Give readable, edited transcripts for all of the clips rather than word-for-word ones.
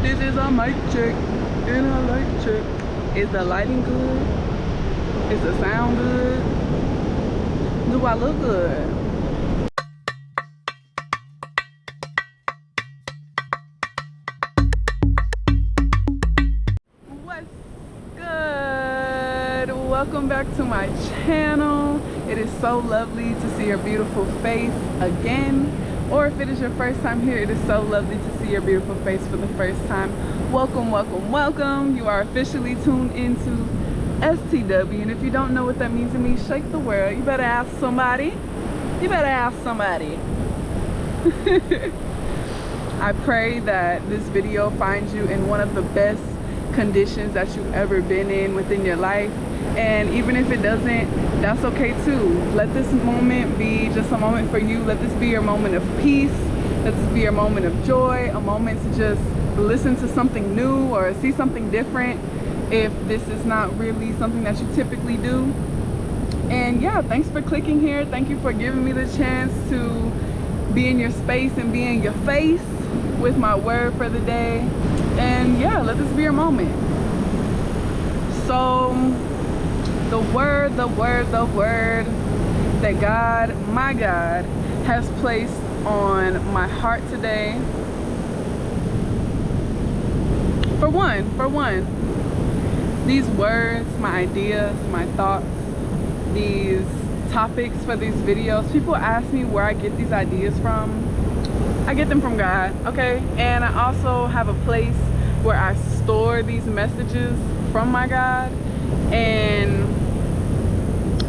This is a mic check and a light check. Is the lighting good? Is the sound good? Do I look good? What's good? Welcome back to my channel. It is so lovely to see your beautiful face again. Or if it is your first time here, it is so lovely to see your beautiful face for the first time. Welcome, welcome, welcome. You are officially tuned into STW. And if you don't know what that means to me, shake the world. You better ask somebody. You better ask somebody. I pray that this video finds you in one of the best conditions that you've ever been in within your life. And even if it doesn't, that's okay too. Let this moment be just a moment for you. Let this be your moment of peace. Let this be your moment of joy, a moment to just listen to something new or see something different if this is not really something that you typically do. And yeah, thanks for clicking here. Thank you for giving me the chance to be in your space and be in your face with my word for the day. And yeah, let this be your moment. So the word that God, my God, has placed on my heart today. For one, these words, my ideas, my thoughts, these topics for these videos, people ask me where I get these ideas from. I get them from God, okay? And I also have a place where I store these messages from my God, and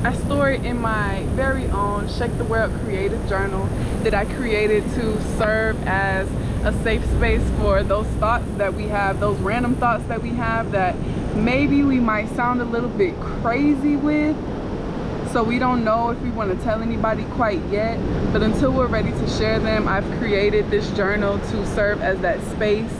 I store it in my very own STW Creative Journal that I created to serve as a safe space for those thoughts that we have, those random thoughts that we have that maybe we might sound a little bit crazy with. So we don't know if we want to tell anybody quite yet, but until we're ready to share them, I've created this journal to serve as that space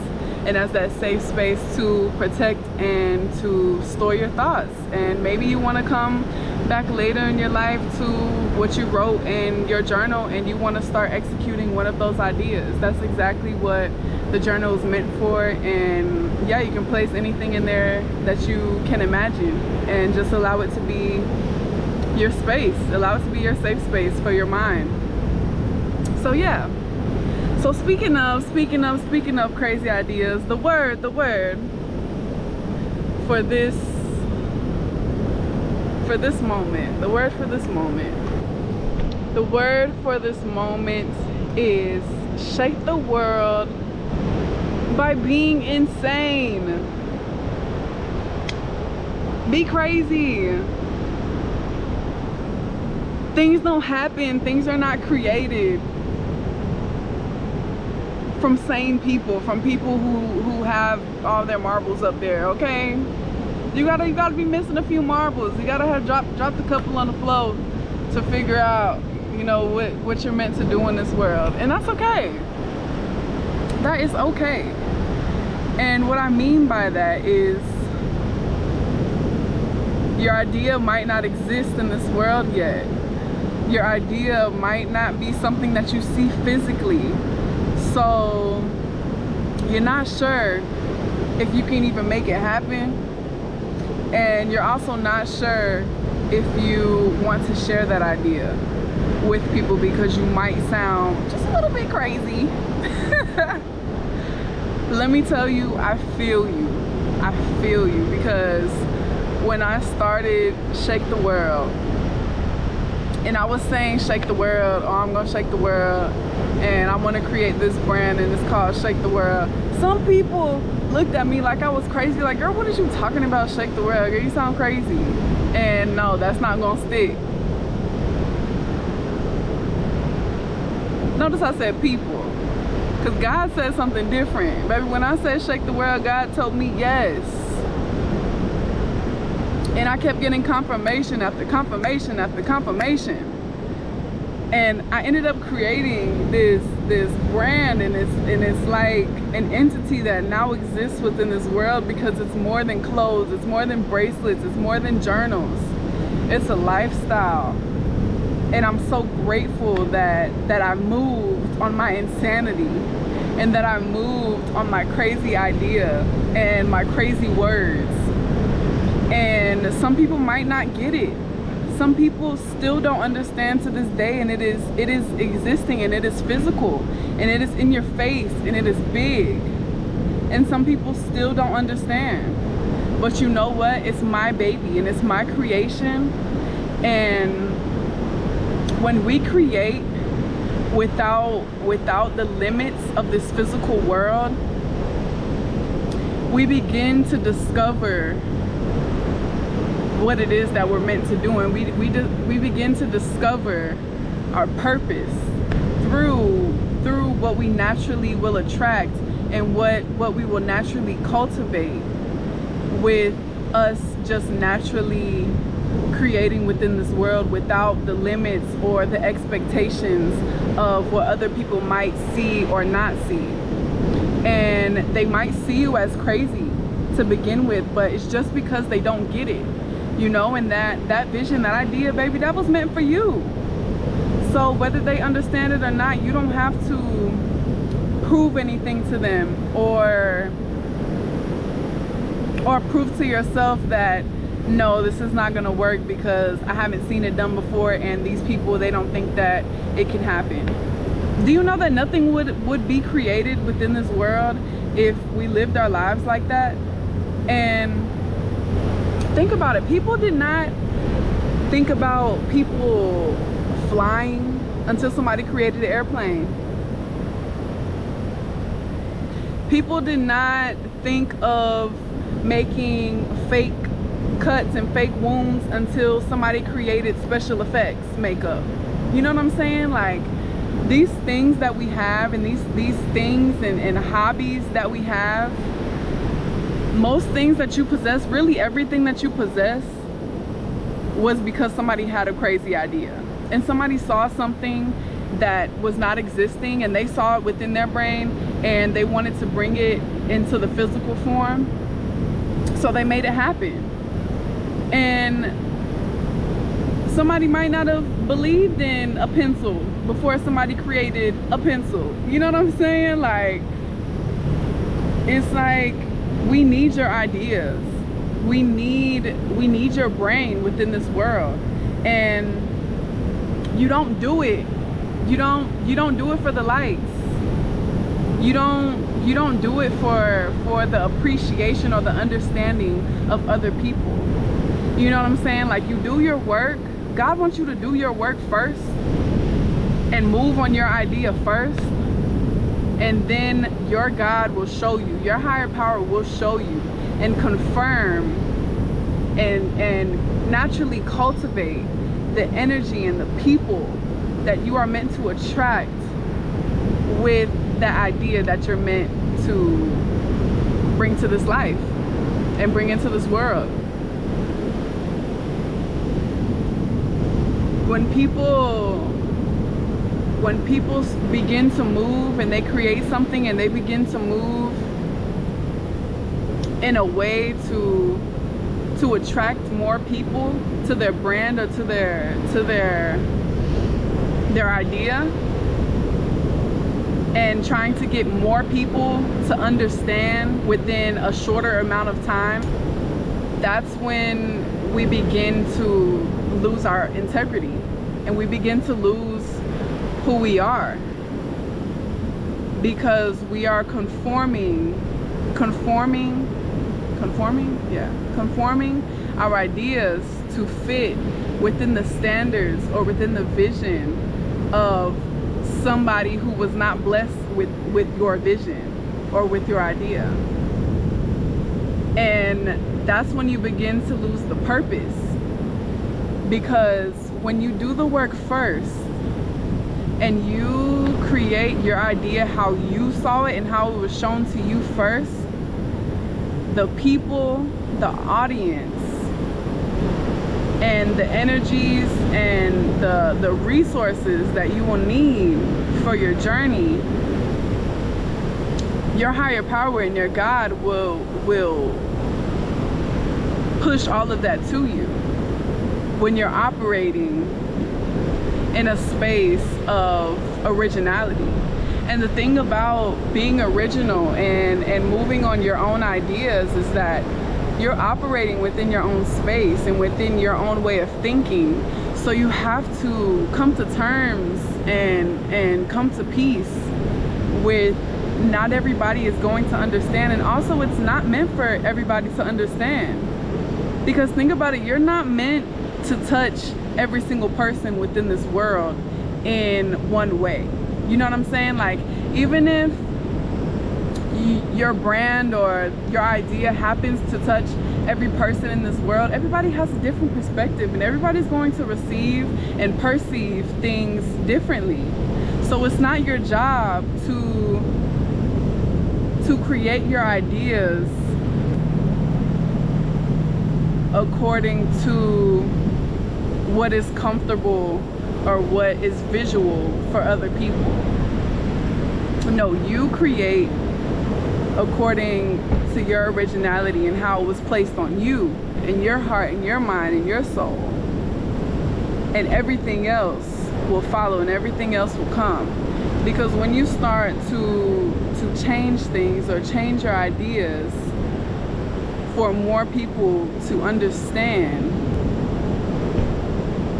and as that safe space to protect and to store your thoughts. And maybe you want to come back later in your life to what you wrote in your journal and you want to start executing one of those ideas. That's exactly what the journal is meant for. And yeah, you can place anything in there that you can imagine and just allow it to be your space. Allow it to be your safe space for your mind. So yeah. So speaking of crazy ideas, the word for this moment, the word for this moment is shake the world by being insane. Be crazy. Things don't happen, things are not created from sane people, from people who have all their marbles up there, okay? You gotta be missing a few marbles. You gotta have dropped a couple on the floor to figure out, you know, what you're meant to do in this world. And that's okay. That is okay. And what I mean by that is your idea might not exist in this world yet. Your idea might not be something that you see physically. So you're not sure if you can even make it happen, and you're also not sure if you want to share that idea with people because you might sound just a little bit crazy. Let me tell you, I feel you, because when I started Shake the World, and I was saying shake the world, or I'm gonna shake the world, and I want to create this brand and it's called Shake the World. Some people looked at me like I was crazy, like, girl, what are you talking about, shake the world? Girl, you sound crazy. And no, that's not gonna stick. Notice I said people, because God said something different. Baby, when I said shake the world, God told me yes. And I kept getting confirmation after confirmation after confirmation. And I ended up creating this brand, and it's like an entity that now exists within this world, because it's more than clothes, it's more than bracelets, it's more than journals. It's a lifestyle. And I'm so grateful that I moved on my insanity and that I moved on my crazy idea and my crazy words. And some people might not get it. Some people still don't understand to this day, and it is existing, and it is physical, and it is in your face, and it is big. And some people still don't understand. But you know what? It's my baby, and it's my creation. And when we create without the limits of this physical world, we begin to discover what it is that we're meant to do, and we begin to discover our purpose through what we naturally will attract and what we will naturally cultivate, with us just naturally creating within this world without the limits or the expectations of what other people might see or not see. And they might see you as crazy to begin with, but it's just because they don't get it, you know. And that vision, that idea, baby, that was meant for you. So whether they understand it or not, you don't have to prove anything to them or prove to yourself that no, this is not gonna work because I haven't seen it done before, and these people, they don't think that it can happen. Do you know that nothing would be created within this world if we lived our lives like that? And think about it. People did not think about people flying until somebody created an airplane. People did not think of making fake cuts and fake wounds until somebody created special effects makeup. You know what I'm saying? Like, these things that we have, and these things and hobbies that we have, most things that you possess, really everything that you possess, was because somebody had a crazy idea, and somebody saw something that was not existing, and they saw it within their brain, and they wanted to bring it into the physical form, so they made it happen. And somebody might not have believed in a pencil before somebody created a pencil. You know what I'm saying? Like, it's like, we need your ideas. We need your brain within this world. And you don't do it. You don't do it for the likes. You don't do it for the appreciation or the understanding of other people. You know what I'm saying? Like, you do your work. God wants you to do your work first and move on your idea first, and then your God will show you, your higher power will show you and confirm and naturally cultivate the energy and the people that you are meant to attract with that idea that you're meant to bring to this life and bring into this world. When people begin to move and they create something and they begin to move in a way to attract more people to their brand or to their idea, and trying to get more people to understand within a shorter amount of time, that's when we begin to lose our integrity, and we begin to lose who we are, because we are conforming our ideas to fit within the standards or within the vision of somebody who was not blessed with your vision or with your idea. And that's when you begin to lose the purpose, because when you do the work first and you create your idea how you saw it and how it was shown to you first, the people, the audience, and the energies and the resources that you will need for your journey, your higher power and your God will push all of that to you when you're operating in a space of originality. And the thing about being original and moving on your own ideas is that you're operating within your own space and within your own way of thinking. So you have to come to terms and come to peace with not everybody is going to understand, and also it's not meant for everybody to understand. Because think about it, you're not meant to touch every single person within this world in one way. You know what I'm saying? Like, even if your brand or your idea happens to touch every person in this world, everybody has a different perspective and everybody's going to receive and perceive things differently. So it's not your job to create your ideas according to what is comfortable or what is visual for other people. No, you create according to your originality and how it was placed on you and your heart and your mind and your soul, and everything else will follow and everything else will come. Because when you start to change things or change your ideas for more people to understand,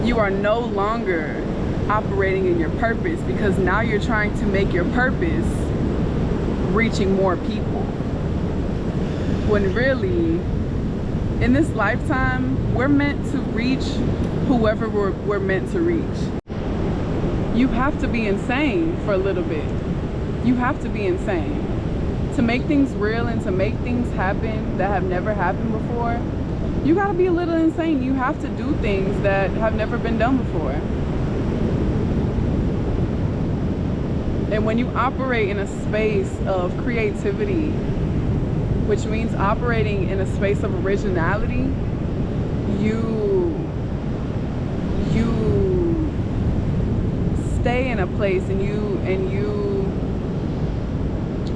you are no longer operating in your purpose, because now you're trying to make your purpose reaching more people. When really, in this lifetime, we're meant to reach whoever we're meant to reach. You have to be insane for a little bit. You have to be insane to make things real and to make things happen that have never happened before. You gotta be a little insane. You have to do things that have never been done before. And when you operate in a space of creativity, which means operating in a space of originality, you stay in a place and you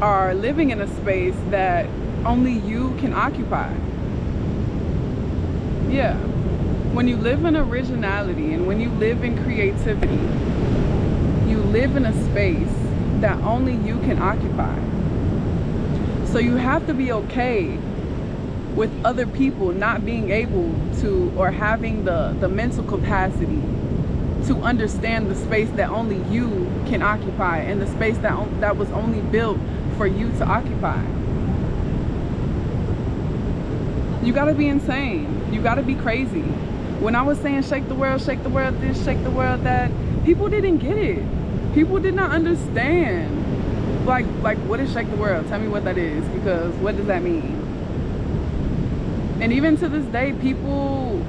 are living in a space that only you can occupy. Yeah. When you live in originality and when you live in creativity, you live in a space that only you can occupy. So you have to be okay with other people not being able to, or having the mental capacity to understand the space that only you can occupy, and the space that was only built for you to occupy. You gotta be insane. You gotta be crazy. When I was saying shake the world this, shake the world that, people didn't get it. People did not understand. Like what is shake the world? Tell me what that is, because what does that mean? And even to this day, people,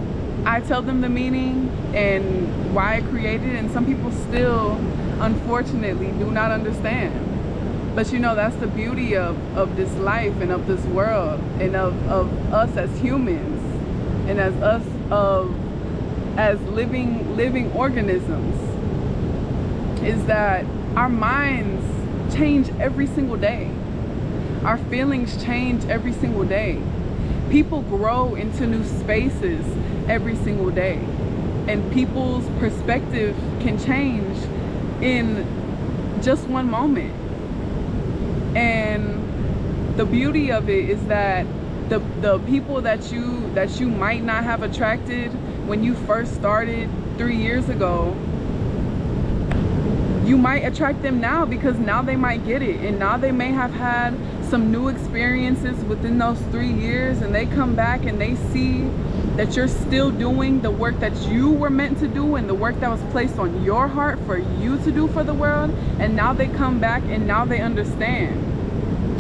I tell them the meaning and why I created it, and some people still, unfortunately, do not understand. But you know, that's the beauty of this life and of this world and of us as humans and as us as living organisms, is that our minds change every single day. Our feelings change every single day. People grow into new spaces every single day. And people's perspective can change in just one moment. And the beauty of it is that the people that you might not have attracted when you first started 3 years ago, you might attract them now, because now they might get it, and now they may have had some new experiences within those 3 years, and they come back and they see that you're still doing the work that you were meant to do and the work that was placed on your heart for you to do for the world, and now they come back and now they understand.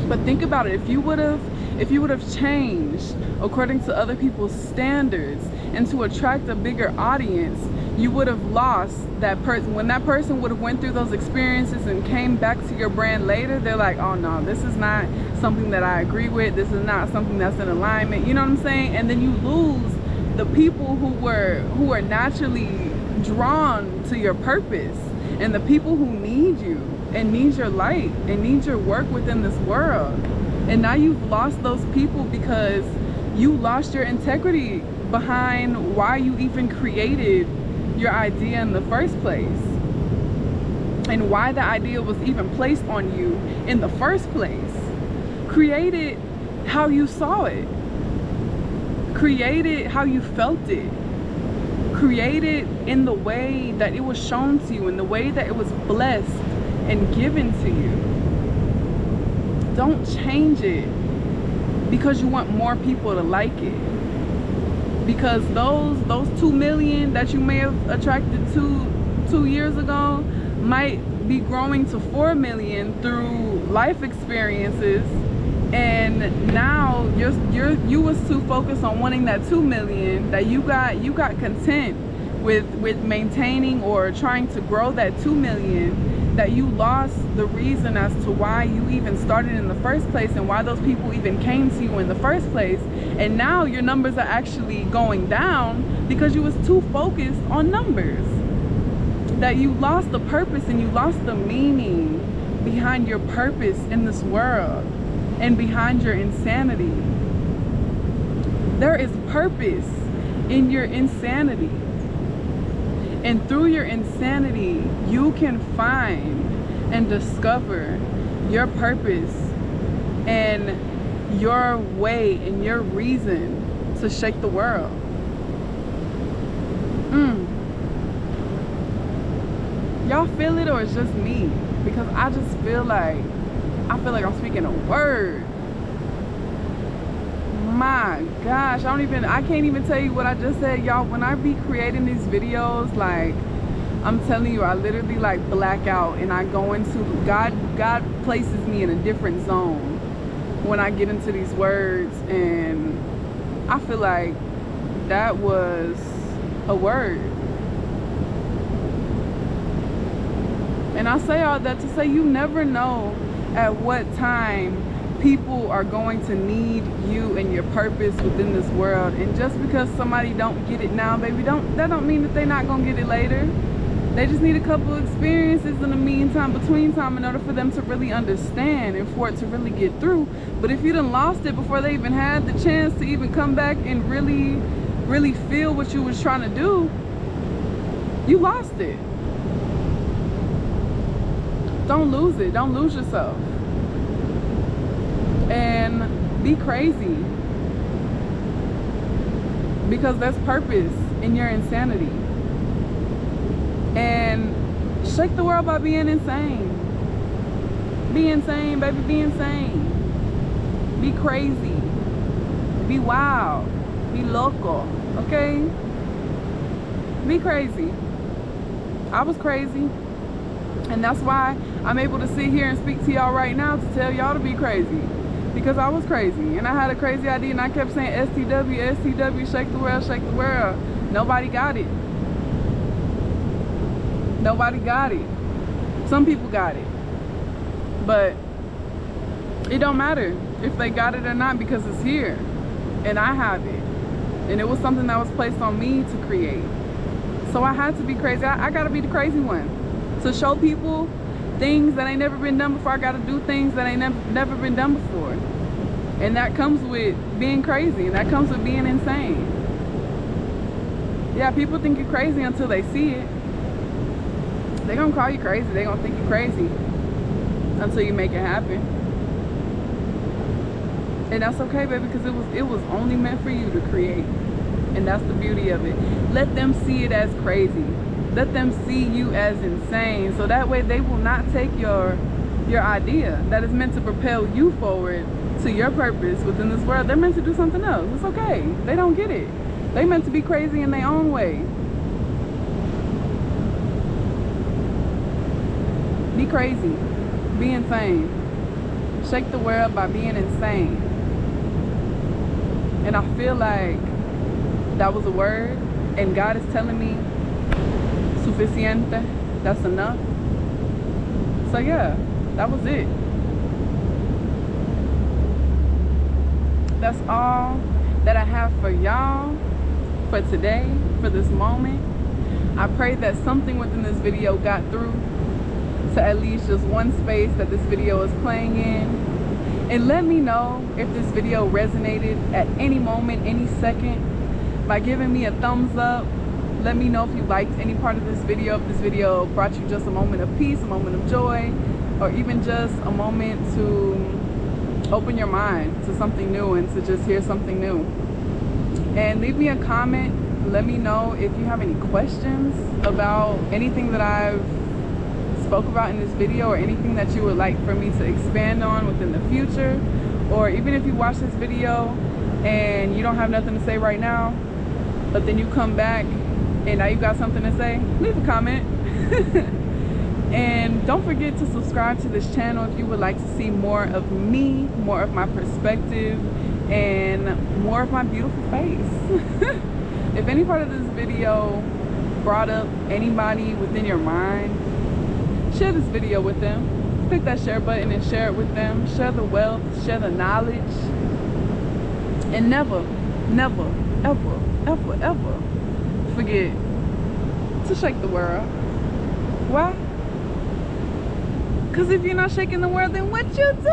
But think about it, if you would have changed according to other people's standards and to attract a bigger audience, you would have lost that person. When that person would have went through those experiences and came back to your brand later, they're like, oh no, this is not something that I agree with, this is not something that's in alignment, you know what I'm saying? And then you lose the people who are naturally drawn to your purpose, and the people who need you and need your light and need your work within this world. And now you've lost those people because you lost your integrity behind why you even created your idea in the first place. and why the idea was even placed on you in the first place. Create it how you saw it. Create it how you felt it. Create it in the way that it was shown to you, in the way that it was blessed and given to you. Don't change it because you want more people to like it. Because those 2 million that you may have attracted two years ago might be growing to 4 million through life experiences, and now you was too focused on wanting that 2 million that you got content with maintaining or trying to grow that 2 million, that you lost the reason as to why you even started in the first place and why those people even came to you in the first place. And now your numbers are actually going down because you was too focused on numbers, that you lost the purpose and you lost the meaning behind your purpose in this world and behind your insanity. There is purpose in your insanity. And through your insanity, you can find and discover your purpose and your way and your reason to shake the world. Y'all feel it, or it's just me? Because I just feel like I'm speaking a word. My gosh, I can't even tell you what I just said, y'all. When I be creating these videos, like, I'm telling you, I literally like black out and I go into God places me in a different zone when I get into these words, and I feel like that was a word. And I say all that to say you never know at what time people are going to need you and your purpose within this world. And just because somebody don't get it now, baby, that don't mean that they're not gonna get it later. They just need a couple of experiences in the meantime, between time, in order for them to really understand and for it to really get through. But if you done lost it before they even had the chance to even come back and really feel what you was trying to do, you lost it. Don't lose it. Don't lose yourself. And be crazy, because there's purpose in your insanity. And shake the world by being insane. Be insane, baby. Be insane. Be crazy. Be wild. Be loco. Okay? Be crazy. I was crazy. And that's why I'm able to sit here and speak to y'all right now to tell y'all to be crazy. Because I was crazy and I had a crazy idea and I kept saying STW, STW, shake the world, shake the world. Nobody got it. Nobody got it. Some people got it. But it don't matter if they got it or not, because it's here and I have it. And it was something that was placed on me to create. So I had to be crazy. I gotta be the crazy one. To show people things that ain't never been done before. I gotta do things that ain't never been done before. And that comes with being crazy, and that comes with being insane. Yeah, people think you're crazy until they see it. They're gonna call you crazy. They're gonna think you're crazy until you make it happen. And that's okay, baby, because it was only meant for you to create. And that's the beauty of it. Let them see it as crazy. Let them see you as insane, so that way they will not take your idea that is meant to propel you forward to your purpose within this world. They're meant to do something else. It's okay. They don't get it. They meant to be crazy in their own way. Be crazy. Be insane. Shake the world by being insane. And I feel like that was a word, and God is telling me suficiente, that's enough. So yeah, that was it. That's all that I have for y'all for today, for this moment. I pray that something within this video got through to at least just one space that this video is playing in. And let me know if this video resonated at any moment, any second, by giving me a thumbs up. Let me know if you liked any part of this video, if this video brought you just a moment of peace, a moment of joy, or even just a moment to open your mind to something new and to just hear something new. And leave me a comment. Let me know if you have any questions about anything that I've spoke about in this video, or anything that you would like for me to expand on within the future. Or even if you watch this video and you don't have nothing to say right now, but then you come back and now you got something to say, leave a comment. And don't forget to subscribe to this channel if you would like to see more of me, more of my perspective, and more of my beautiful face. If any part of this video brought up anybody within your mind, share this video with them. Click that share button and share it with them. Share the wealth, share the knowledge. And never, never, ever, ever, ever forget to shake the world. Why? Because if you're not shaking the world, then what you doing?